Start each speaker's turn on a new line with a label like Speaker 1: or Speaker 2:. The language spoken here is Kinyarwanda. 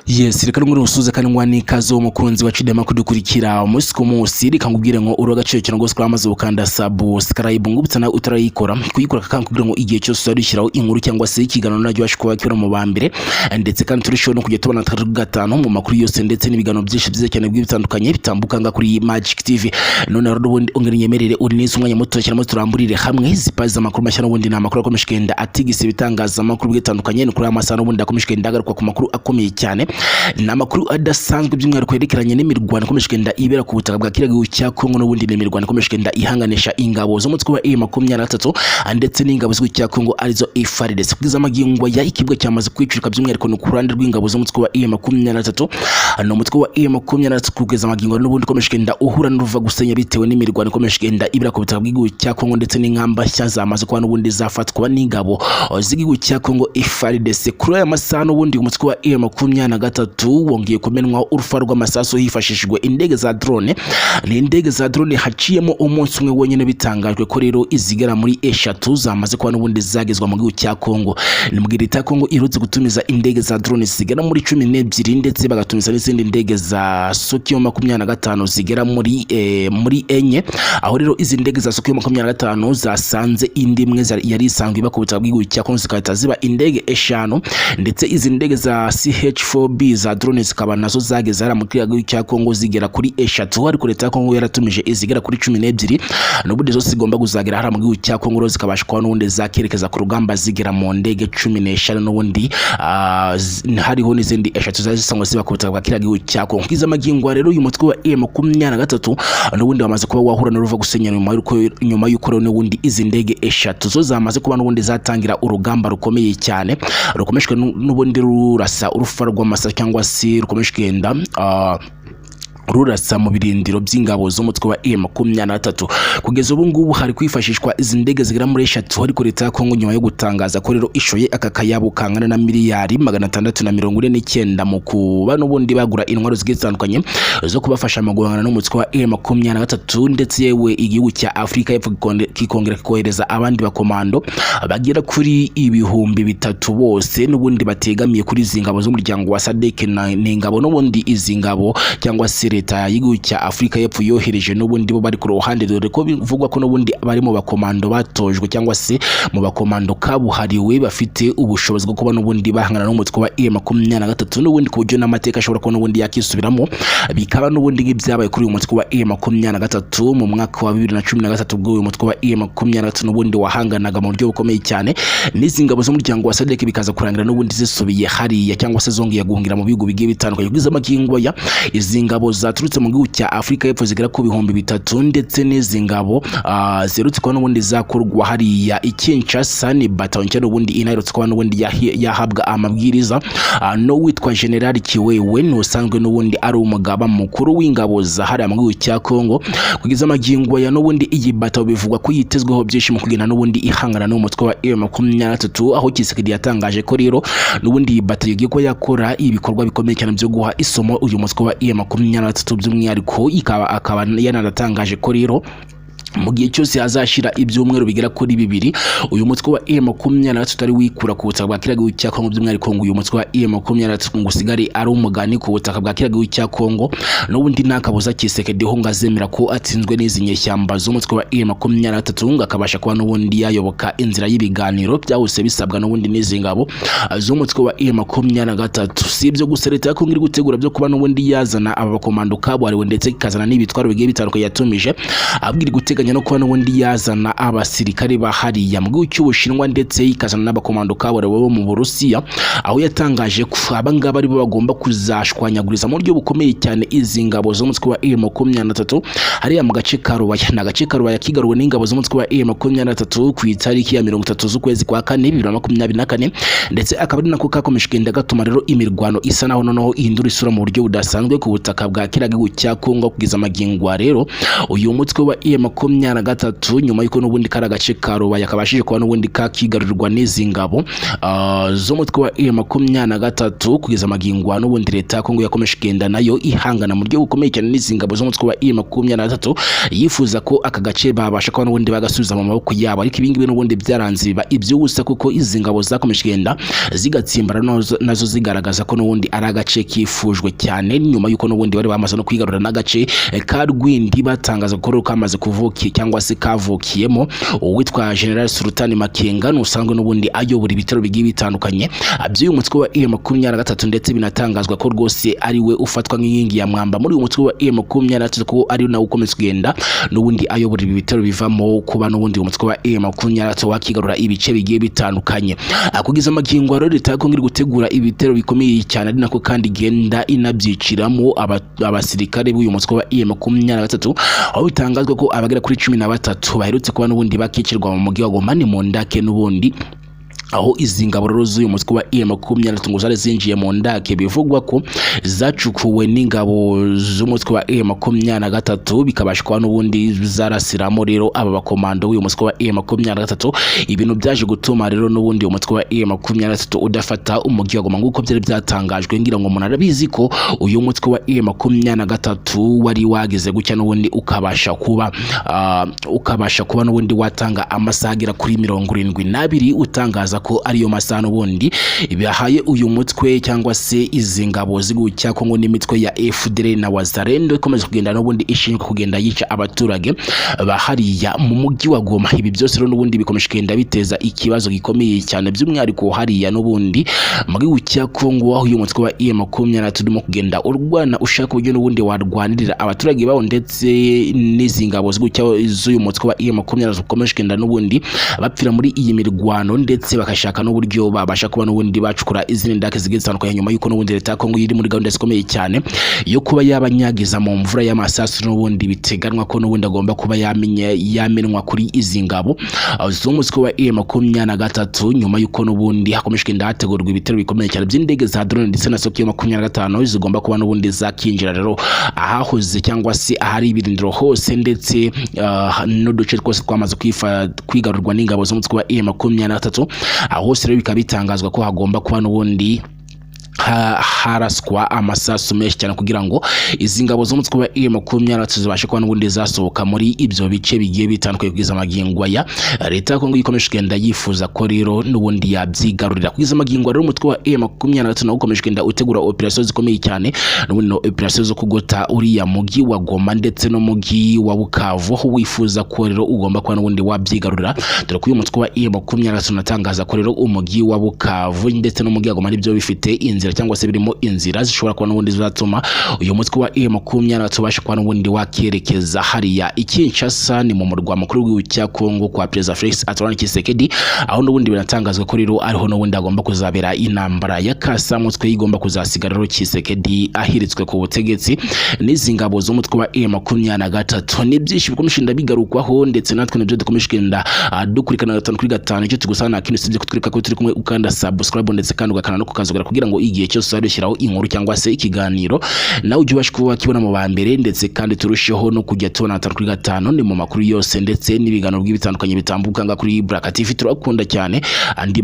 Speaker 1: Yes, reka nguri usuze kandi ngwani kazo umukunzi wa Chidema kudukurikira umunsi ku munsi reka ngubwire ngo uro gaciro cyane gose kwamaze ukanda subscribe ngubutsa na utarayikora kuyikora kakubwira ngo igihe cyose dushyiraho inkuru cyangwa se ikiganiro najyo bashikuba cyora mu bambere ndetse kandi turishobora no kujya tubona gatanu mu makuru yose ndetse n'ibiganiro byinshi byize cyane bitandukanye bitambuka nga kuri Magic TV none rero ubundi ongera nyemerere uri neza umwanya muto cyane turamburire hamwe zipaza amakuru mashya n'ubundi na makuru akomeshkenda atigise bitangaza amakuru bitandukanye no kuri amasano ubundi akomeshkenda agaruka ku makuru akomeye cyane namakuru adasanzwe by'umwihariko yerekeranye n'imirwano ikomeshkenda ibera ku butaka bwa kiriya gihugu cya Kongo n'ubundi n'imirwano ikomeshkenda ihanganisha ingabo zo mutwe wa M23 ndetse n'ingabo z'u cya Kongo arizo FARDC kugeza amagingwa ya ikibwa cyamaze kwicurika by'umwihariko no kurande rw'ingabo zo mutwe wa M23 no mutwe wa M23 kugeza amagingwa n'ubundi ikomeshkenda uhura n'uruva gusenya bitewe n'imirwano ikomeshkenda ibera ku butaka bw'igihugu cya Kongo ndetse n'ingamba nshya zamaze kwa n'ubundi zafatwa n'ingabo z'igihugu cya Kongo FARDC kuri aya masano ubundi umutwe wa M23 wongeye kumenwa urufa rw'amasaso hifashishijwe indege za drone n'indege za drone haciyemo umunsi umwe wonyene bitangajwe ko rero izigera muri eshatu zamaze kwa n'ubundi zagezwa mu gihugu cya Kongo ni mu gihe Kongo irutse gutumiza indege za drone zigera muri 12 ndetse bagatumiza n'izindi ndege za Sokyo 25 zigera muri enye aho rero izi ndege za Sokyo 25 zasanze indi imwe yari isanzwe bakubita bw'igihugu cya Kongo zikahita ziba indege eshanu ndetse izi ndege za CH4B za drone zikaba nazo zageze ara mu gihugu cya Kongo zigera kuri eshatu ariko leta ya Kongo yaratumije izigera kuri 12 n'ubundi zose zigomba kuzagera ara mu gihugu cya Kongo zikabasha kwa n'ubundi zakerekeza ku rugamba zigera mu ndege 15 n'ubundi hariho n'izindi eshatu zazisangwa ziba ku butaka bwa kiriya gihugu cya Kongo kiza amagingwa rero uyu mutwe wa M23 n'ubundi wamaze kuba wahura n'uruva gusenya nyuma y'uko n'ubundi izi ndege eshatu zo zamaze kuba n'ubundi zatangira urugamba rukomeye cyane rukomeshwe n'ubundi rurasa urufa rw'amasa cyangwa se rukomeshkenda rurasa mu birindiro by'ingabo zo mutwe wa M23 kugeza ubu ngubu hari kwifashishwa izi ndege zigera muri eshatu ariko leta ya Kongo nyuma yo gutangaza ko rero ishoye aka kayabo kangana na miliyari 649 mu kuba n'ubundi bagura intwaro zigitandukanye zo kubafasha mu guhangana n'umutwe wa M23 ndetse yewe igihugu cya Afrika y'Epfo kikongera kohereza abandi bakomando bagera kuri ibihumbi 3 bose n'ubundi bategamiye kuri zingabo z'umuryango wa SADC n'ingabo n'ubundi izingabo cyangwa se leta y'igihugu cya Afrika y'Epfo yohereje n'ubundi bo bari ku ruhande dore ko bivugwa ko n'ubundi bari mu bakomando batojwe cyangwa se mu bakomando kabuhariwe bafite ubushobozi bwo kuba n'ubundi bahangana n'umutwe wa M23 n'ubundi ku buryo n'amateka ashobora ko n'ubundi yakisubiramo bikaba n'ubundi nk'ibyabaye kuri uyu mutwe wa M23 mu mwaka wa 2013 ubwo uyu mutwe wa M23 n'ubundi wahanganaga mu buryo bukomeye cyane n'izi ngabo z'umuryango wa SADC bikaza kurangira n'ubundi zisubiye hariya cyangwa se zongeye guhungira mu bihugu bigiye bitandukanye kugeza amagingwa ya izi ngabo zaturutse mu gihugu cya Afrika y'Epfo zigera ku bihumbi 3 ndetse n'izi ngabo zerutse kwa n'ubundi zakurwa hariya Kinshasa ni batalon cyane ubundi inayirutse kwa n'ubundi yahabwa amabwiriza no witwa General Kiwewe n'usanzwe n'ubundi ari umugaba mukuru w'ingabo za hariya mu gihugu cya Kongo kugeza amagingwa ya n'ubundi iyi batalon bivugwa ko yitezweho byinshi mu kugenda n'ubundi ihangana n'umutwe wa M23 aho Kisekedi yatangaje ko rero n'ubundi iyi batalon igiye ko yakora ibikorwa bikomeye cyane byo guha isomo uyu mutwe wa M23 by'umwihariko akaba yanaratangaje ko rero mu gihe cyose azashira ibyumweru bigera kuri 2 uyu mutwe wa M23 ari wikura ku butaka bwa kiriya gihugu cya Kongo by'umwihariko uyu mutwe wa M23 ngo usigare ari umugani ku butaka bwa kiriya gihugu cya Kongo n'ubundi nakabuza Kisekedi ho ngazemera ko atsinzwe n'izi nyeshyamba z'umutwe wa M23 ngo akabasha kuba n'ubundi yayoboka inzira y'ibiganiro byahuse bisabwa n'ubundi n'izi ngabo z'umutwe wa M23 sibyo gusa leta ya Kongo iri gutegura byo kuba n'ubundi yazana aba bakomando kabuhariwe ndetse ikazana n'ibitwaro bigiye bitandukanye yatumije abwira guteganya no kuba n'ubundi yazana abasirikare bahariya mu gihugu cy'Ubushinwa ndetse ikazana n'abakomando kabuhariwe bo mu Burusiya aho yatangaje ko abangaba ari bo bagomba kuzashwanyaguriza mu buryo bukomeye cyane izi ngabo z'umutwe wa M23 hariya mu gace ka Rubaya na gace ka Rubaya kigaruwe n'ingabo z'umutwe wa M23 ku itariki ya 30 z'ukwezi kwa 4 2024 ndetse akaba ari nako kakomeshkenda gatuma rero imirwano isa naho noneho ihindura isura mu buryo budasanzwe ku butaka bwa kiriya gihugu cya Kongo kugeza amagingwa rero uyu mutwe wa M23 M23 nyuma yuko n'ubundi kari agace ka Rubaya kabashije kuba n'ubundi kakigarurirwa n'izi ngabo z'umutwe wa M23 kugeza amagingwa n'ubundi leta ya Kongo yakomeje kugenda nayo ihangana mu buryo bukomeye cyane n'izi ngabo z'umutwe wa M23 yifuza ko aka gace babasha kuba n'ubundi bagasubiza mu maboko yabo, ariko ibingibi n'ubundi byaranze biba iby'ubusa kuko izi ngabo zakomeje kugenda zigatsimbara nazo zigaragaza ko n'ubundi ari agace kifujwe cyane, nyuma yuko n'ubundi bari bamaze no kwigarura n'agace ka Rwindi batangaza ko kamaze kuvukiye cyangwa se kavukiyemo uwitwa General Sultan Makenga n'usanzwe n'ubundi ayobora ibitaro bigiye bitandukanye by'uyu mutwe wa M23, ndetse binatangazwa ko rwose ari we ufatwa nk'inkingi ya mwamba muri uyu mutwe wa M23 ko ari nawe ukomeza kugenda n'ubundi ayobora ibi bitaro bivamo kuba n'ubundi umutwe wa M23 wakigarura ibice bigiye bitandukanye. Kugeza amagingo rero leta ya Kongo iri gutegura ibitero bikomeye cyane, ari nako kandi igenda inabyiciramo abasirikare b'uyu mutwe wa M23, aho bitangazwa ko abagera kuri 13 baherutse kuba n'ubundi bakicirwa mu mujyi wa Goma ni mu ndake n'ubundi, aho izi ngabo rero z'uyu mutwe wa M23 ngo zari zinjiye mu ndake bivugwa ko zacukuwe n'ingabo z'umutwe wa M23 bikabasha kuba n'ubundi zarasiramo rero aba bakomando w'uyu mutwe wa M23. Ibintu byaje gutuma rero n'ubundi umutwe wa M23 udafata umujyi wa Goma nguko byari byatangajwe, ngira ngo umuntu arabizi ko uyu mutwe wa M23 wari wageze gucya n'ubundi ukabasha kuba n'ubundi watanga amasaha agera kuri 72 utangaza ko ariyo masaha n'ubundi bihaye uyu mutwe cyangwa se izi ngabo zigucya Kongo n'imitwe ya FDL na Wazalendo ikomeje kugenda n'ubundi ishinzwe kugenda yica abaturage bahariya mu mujyi wa Goma. Ibi byose rero n'ubundi bikomeje kugenda biteza ikibazo gikomeye cyane, by'umwihariko hariya n'ubundi mu gihugu cya Kongo, aho uyu mutwe wa M23 turimo kugenda urwana ushaka uburyo n'ubundi warwanirira abaturage bawo, ndetse n'izi ngabo zigucya z'uyu mutwe wa M23 ukomeje kugenda n'ubundi bapfira muri iyi mirwano, ndetse bakashaka n'uburyo babasha kuba n'ubundi bacukura izindi ndake zigiye zitandukanye, nyuma yuko n'ubundi leta ya Kongo iri muri gahunda zikomeye cyane yo kuba yabanyagiza mu mvura y'amasasu, n'ubundi biteganwa ko n'ubundi agomba kuba yamenwa kuri izi ngabo z'umutwe wa M23, nyuma yuko n'ubundi hakomeje kugenda hategurwa ibitero bikomeye cyane by'indege za drone ndetse na Soki 25 zigomba kuba n'ubundi zakinjira rero ahahoze cyangwa se ahari ibirindiro hose, ndetse n'uduce twose twamaze kwigarurwa n'ingabo z'umutwe wa M23, aho hose rero bikaba bitangazwa ko hagomba kuba n'ubundi haraswa amasasu menshi cyane kugira ngo izi ngabo z'umutwe wa M23 zibashe kuba n'ubundi zasohoka muri ibyo bice bigiye bitandukanye. Kugeza amagingo ya leta ya Kongo ikomeje kugenda yifuza ko rero n'ubundi yabyigarurira. Kugeza amagingo rero umutwe wa M23 nawo ukomeje kugenda utegura operation zikomeye cyane, n'ubundi operation zo kugota uriya mujyi wa Goma ndetse no mujyi wa Bukavu, aho wifuza ko rero ugomba kuba n'ubundi wabyigarurira, dore ko uyu mutwe wa M23 unatangaza ko rero umujyi wa Bukavu ndetse no mujyi wa Goma nibyo bifite inzira cyangwa se birimo inzira zishobora kuba n'ubundi zatuma uyu mutwe wa M23 ubasha kuba n'ubundi wakerekeza hariya Kinshasa, ni mu murwa mukuru w'igihugu cya Kongo kwa President Felix Antoine Tshisekedi, aho n'ubundi biratangazwa ko rero ariho n'ubundi agomba kuzabera intambara ya kasamutwe igomba kuzasigara rero Tshisekedi ahiritswe ku butegetsi n'izi ngabo z'umutwe wa M23. Ni byinshi bikomeje ndabigarukwaho, ndetse natwe nibyo dukomeje kugenda dukurikirana 5 kuri 5. icyo tugusana kintu sije kutwereka ko turi kumwe ukanda subscribe ndetse kandi ugakana no kukazogera kugira ngo igihe cyose sadushyiraho inkuru cyangwa se ikiganiro nawe ujye ubasha kuba wakibona mu bambere, ndetse kandi turusheho no kujya tubona 5 kuri 5 ni mu makuru yose ndetse n'ibiganiro by'ibitandukanye bitambuka nga kuri Black TV. Turakunda cyane andi